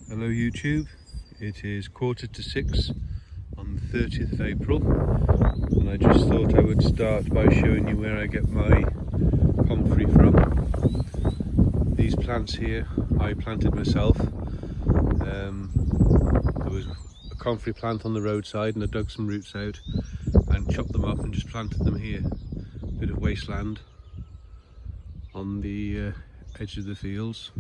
Hello YouTube, it is 5:45 on the 30th of April and I just thought I would start by showing you where I get my comfrey from. These plants here I planted myself. There was a comfrey plant on the roadside and I dug some roots out and chopped them up and just planted them here. A bit of wasteland on the edge of the fields.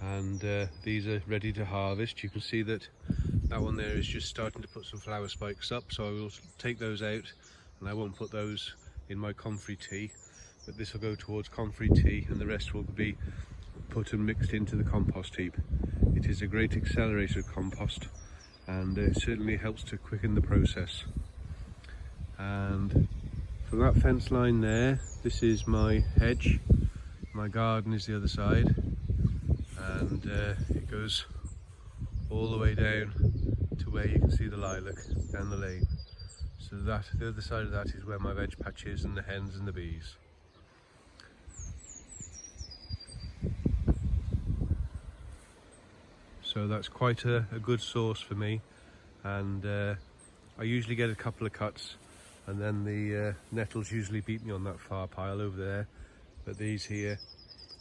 And these are ready to harvest. You can see that one there is just starting to put some flower spikes up, so I will take those out and I won't put those in my comfrey tea, but this will go towards comfrey tea and the rest will be put and mixed into the compost heap. It is a great accelerator of compost and it certainly helps to quicken the process. And from that fence line there, this is my hedge. My garden is the other side. And it goes all the way down to where you can see the lilac down the lane. So that the other side of that is where my veg patch is and the hens and the bees. So that's quite a good source for me, and I usually get a couple of cuts and then the nettles usually beat me on that far pile over there, but these here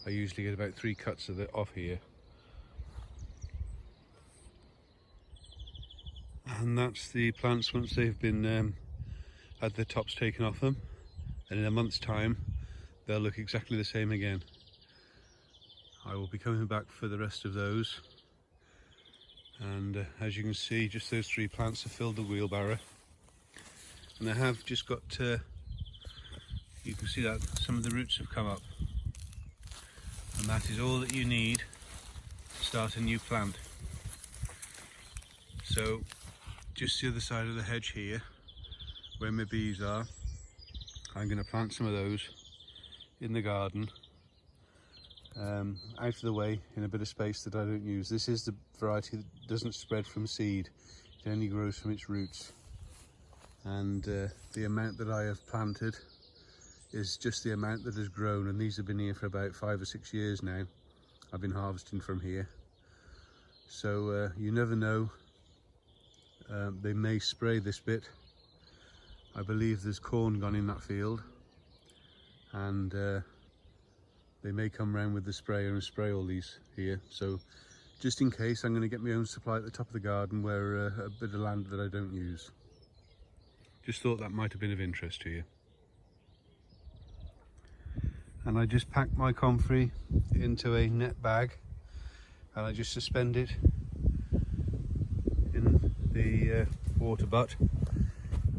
I usually get about 3 cuts of it off here. And that's the plants once they've been had the tops taken off them, and in a month's time they'll look exactly the same again. I will be coming back for the rest of those, and as you can see, just those 3 plants have filled the wheelbarrow, and I have just got you can see that some of the roots have come up. And that is all that you need to start a new plant. So just the other side of the hedge here, where my bees are, I'm going to plant some of those in the garden, out of the way in a bit of space that I don't use. This is the variety that doesn't spread from seed, it only grows from its roots. And the amount that I have planted is just the amount that has grown, and these have been here for about 5 or 6 years now. I've been harvesting from here, so you never know. They may spray this bit. I believe there's corn gone in that field, and they may come round with the sprayer and spray all these here. So just in case, I'm going to get my own supply at the top of the garden, where a bit of land that I don't use. Just thought that might have been of interest to you. And I just packed my comfrey into a net bag and I just suspend it in the water butt,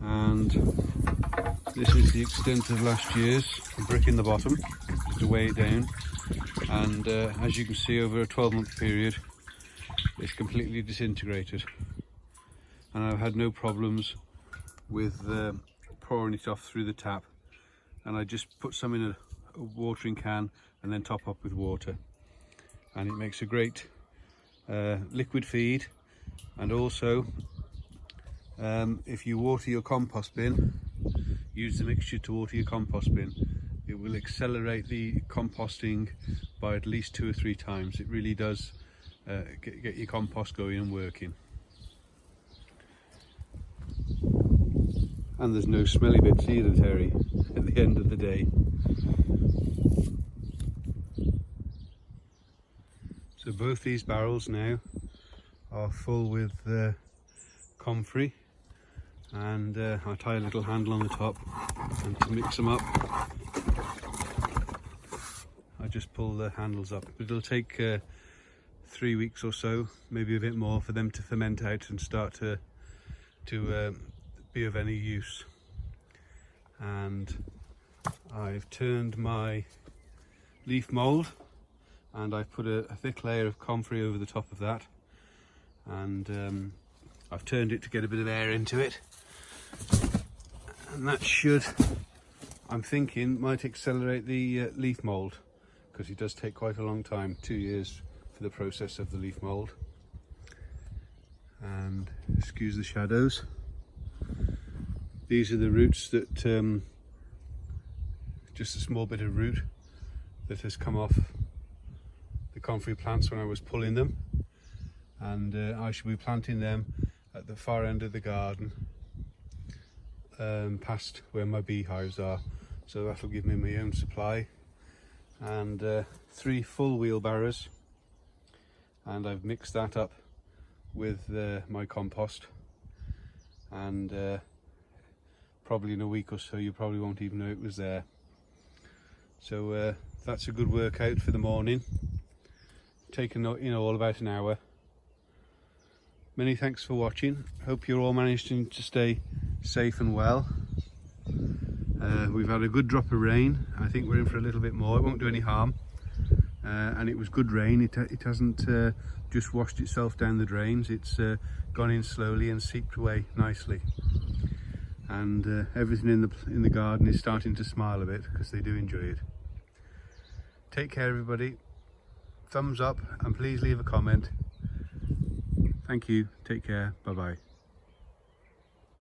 and this is the extent of last year's brick in the bottom, just to weigh it down. And as you can see, over a 12-month period it's completely disintegrated, and I've had no problems with pouring it off through the tap. And I just put some in a watering can and then top up with water, and it makes a great liquid feed. And also if you water your compost bin, use the mixture to water your compost bin, it will accelerate the composting by at least 2 or 3 times. It really does get your compost going and working. And there's no smelly bits either, Terry, at the end of the day. So both these barrels now are full with comfrey, and I tie a little handle on the top, and to mix them up I just pull the handles up. But it'll take 3 weeks or so, maybe a bit more, for them to ferment out and start to be of any use. And I've turned my leaf mould and I've put a thick layer of comfrey over the top of that, and I've turned it to get a bit of air into it, and that should, I'm thinking, might accelerate the leaf mould, because it does take quite a long time, 2 years for the process of the leaf mould. And excuse the shadows. These are the roots that, just a small bit of root that has come off the comfrey plants when I was pulling them. and I shall be planting them at the far end of the garden, past where my beehives are, so that'll give me my own supply. And 3 full wheelbarrows, and I've mixed that up with my compost, and probably in a week or so you probably won't even know it was there. So that's a good workout for the morning, taken all about an hour. Many thanks for watching. Hope you're all managing to stay safe and well. We've had a good drop of rain. I think we're in for a little bit more. It won't do any harm, and it was good rain. It hasn't just washed itself down the drains. It's gone in slowly and seeped away nicely, and everything in the garden is starting to smile a bit because they do enjoy it. Take care everybody, thumbs up, and please leave a comment. Thank you, take care, bye bye.